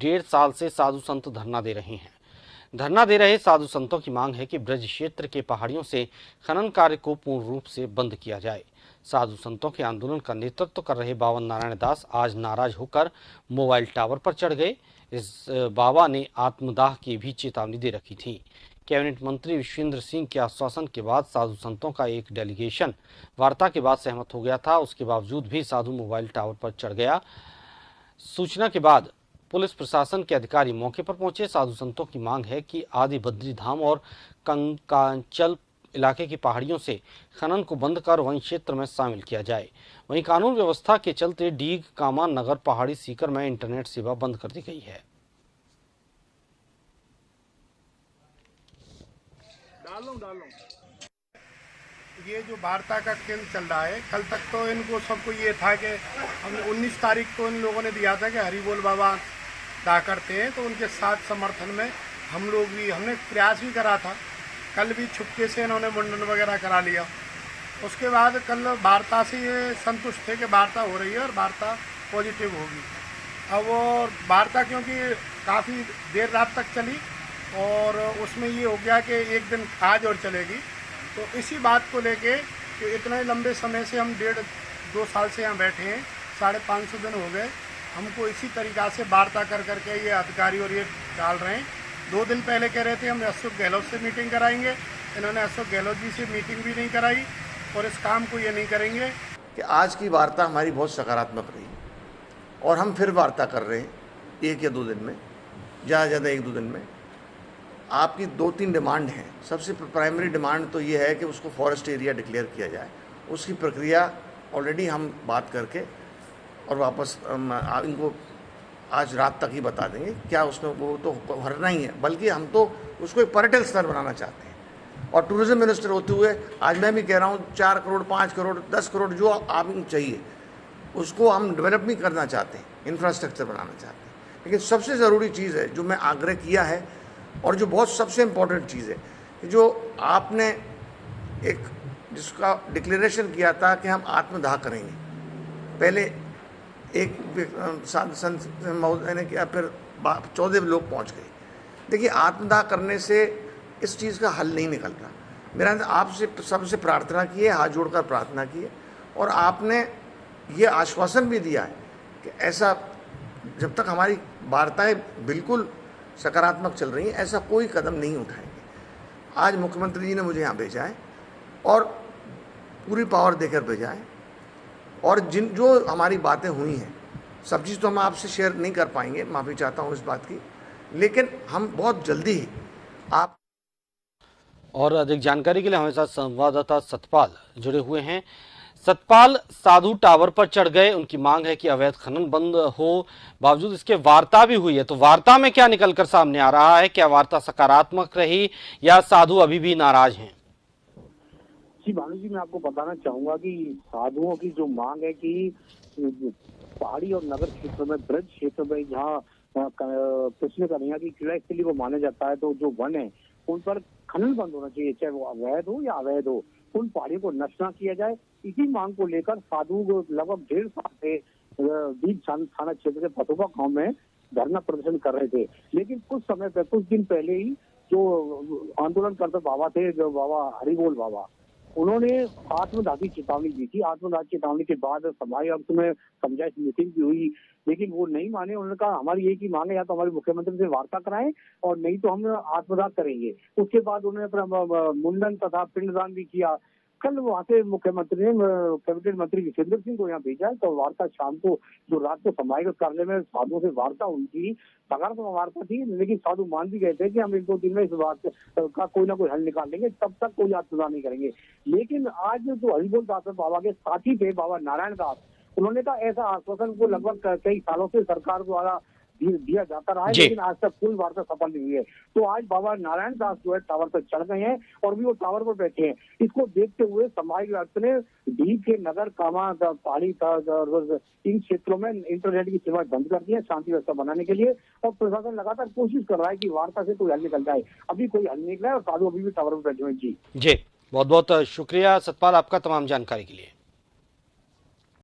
1.5 साल से साधु संत धरना दे रहे हैं। धरना दे रहे साधु संतों की मांग है कि ब्रज क्षेत्र के पहाड़ियों से खनन कार्य को पूर्ण रूप से बंद किया जाए। साधु संतों के आंदोलन का नेतृत्व कर रहे बावन नारायण दास आज नाराज होकर मोबाइल टावर पर चढ़ गए। इस बाबा ने आत्मदाह की भी चेतावनी दे रखी थी। कैबिनेट मंत्री विश्वेंद्र सिंह के आश्वासन के बाद साधु संतों का एक डेलीगेशन वार्ता के बाद सहमत हो गया था। उसके बावजूद भी साधु मोबाइल टावर पर चढ़ गया। सूचना के बाद पुलिस प्रशासन के अधिकारी मौके पर पहुंचे। साधु संतों की मांग है कि आदि बद्री धाम और कंकांचल इलाके की पहाड़ियों से खनन को बंद कर वन क्षेत्र में शामिल किया जाए। वहीं कानून व्यवस्था के चलते डीग, कामा, नगर, पहाड़ी सीकर में इंटरनेट सेवा बंद कर दी गई है। ये जो वार्ता का केंद्र चल रहा है, कल तक तो इनको सबको ये था कि हमने 19 तारीख को इन लोगों ने दिया था कि हरि बोल बाबा दा करते हैं, तो उनके साथ समर्थन में हम लोग भी हमने प्रयास भी करा था। कल भी छुपके से इन्होंने मुंडन वगैरह करा लिया। उसके बाद कल वार्ता से ये संतुष्ट थे कि वार्ता हो रही है और वार्ता पॉजिटिव होगी। अब वो वार्ता क्योंकि काफ़ी देर रात तक चली और उसमें ये हो गया कि एक दिन आज और चलेगी, तो इसी बात को लेके कि इतने लंबे समय से हम 1.5-2 साल से यहाँ बैठे हैं, 550 दिन हो गए, हमको इसी तरीक़ा से वार्ता कर करके ये अधिकारी और ये डाल रहे हैं। 2 दिन पहले कह रहे थे हम अशोक गहलोत से मीटिंग कराएंगे, इन्होंने अशोक गहलोत जी से मीटिंग भी नहीं कराई और इस काम को ये नहीं करेंगे। कि आज की वार्ता हमारी बहुत सकारात्मक रही और हम फिर वार्ता कर रहे हैं 1 या 2 दिन में, ज़्यादा ज़्यादा 1-2 दिन में। आपकी 2-3 डिमांड हैं। सबसे प्राइमरी डिमांड तो ये है कि उसको फॉरेस्ट एरिया डिक्लेयर किया जाए। उसकी प्रक्रिया ऑलरेडी हम बात करके और वापस इनको आज रात तक ही बता देंगे क्या उसमें वो तो भरना ही है, बल्कि हम तो उसको एक पर्यटन स्थल बनाना चाहते हैं। और टूरिज्म मिनिस्टर होते हुए आज मैं भी कह रहा हूँ 4 करोड़, 5 करोड़, 10 करोड़ जो आपको चाहिए उसको हम डेवलप नहीं करना चाहते हैं, इंफ्रास्ट्रक्चर बनाना चाहते हैं। लेकिन सबसे ज़रूरी चीज़ है जो मैं आग्रह किया है और जो बहुत सबसे इम्पोर्टेंट चीज़ है कि जो आपने एक जिसका डिक्लेरेशन किया था कि हम आत्मदाह करेंगे, पहले एक संत महोदय ने किया, फिर 14 लोग पहुंच गए। देखिए, आत्मदाह करने से इस चीज़ का हल नहीं निकल रहा। मेरा आपसे सबसे प्रार्थना की है, हाथ जोड़कर प्रार्थना की है और आपने ये आश्वासन भी दिया है कि ऐसा जब तक हमारी वार्ताएं बिल्कुल सकारात्मक चल रही हैं ऐसा कोई कदम नहीं उठाएंगे। आज मुख्यमंत्री जी ने मुझे यहाँ भेजा है और पूरी पावर देकर भेजा है और जो हमारी बातें हुई हैं सब चीज़ तो हम आपसे शेयर नहीं कर पाएंगे, माफ़ी चाहता हूँ इस बात की, लेकिन हम बहुत जल्दी ही आप और अधिक जानकारी के लिए हमारे साथ संवाददाता सतपाल जुड़े हुए हैं। सतपाल, साधु टावर पर चढ़ गए, उनकी मांग है कि अवैध खनन बंद हो, बावजूद इसके वार्ता भी हुई है, तो वार्ता में क्या निकलकर सामने आ रहा है? क्या वार्ता सकारात्मक रही या साधु अभी भी नाराज हैं? जी भानु जी, मैं आपको बताना चाहूंगा कि साधुओं की जो मांग है कि पहाड़ी और नगर क्षेत्र में, ब्रज क्षेत्र में, जहाँ कृष्ण कन्हैया की क्रीड़ा स्थली को माना जाता है, तो जो वन है उन पर खनन बंद होना चाहिए, चाहे वो अवैध हो या अवैध हो, उन पहाड़ियों को नष्ट न किया जाए। इसी मांग को लेकर साधु लगभग 1.5 साल से दीप थाना क्षेत्र के फतुका गांव में धरना प्रदर्शन कर रहे थे। लेकिन कुछ दिन पहले ही जो आंदोलन करते बाबा थे, जो बाबा हरि बोल बाबा, उन्होंने आत्मदाह की चेतावनी दी थी। आत्मदाह की चेतावनी के बाद सभाई अंत में समझाइश मीटिंग भी हुई, लेकिन वो नहीं माने। उन्होंने कहा हमारी एक ही मांग है, या तो हमारे मुख्यमंत्री से वार्ता कराएं और नहीं तो हम आत्मदाह करेंगे। उसके बाद उन्होंने अपना मुंडन तथा पिंडदान भी किया। कल वहाँ से मुख्यमंत्री ने कैबिनेट मंत्री विश्वेंद्र सिंह को यहाँ भेजा है, तो वार्ता शाम को जो रात को समायोजित करने में साधुओं से वार्ता हुई थी, सकारात्मक वार्ता थी, लेकिन साधु मान भी गए थे कि हम 1-2 दिन में इस बात का कोई ना कोई हल निकाल लेंगे, तब तक कोई आत्मदाह नहीं करेंगे। लेकिन आज जो हरिबोल दास बाबा के साथी थे, बाबा नारायण दास, उन्होंने कहा ऐसा आश्वासन को लगभग कई सालों से सरकार द्वारा दिया जाता रहा है, लेकिन आज तक कोई वार्ता सफल नहीं हुई है। तो आज बाबा नारायण दास जो है टावर पर चढ़ गए हैं और भी वो टावर पर बैठे हैं। इसको देखते हुए समाज ने डी के नगर, कामा, पहाड़ी इन क्षेत्रों में इंटरनेट की सेवा बंद कर दी है शांति व्यवस्था बनाने के लिए, और प्रशासन लगातार कोशिश कर रहा है कि वार्ता से कोई हल निकल जाए। अभी कोई हल नहीं निकला है और साधु अभी भी टावर पर बैठे हुए। जी बहुत बहुत शुक्रिया सतपाल आपका तमाम जानकारी के लिए।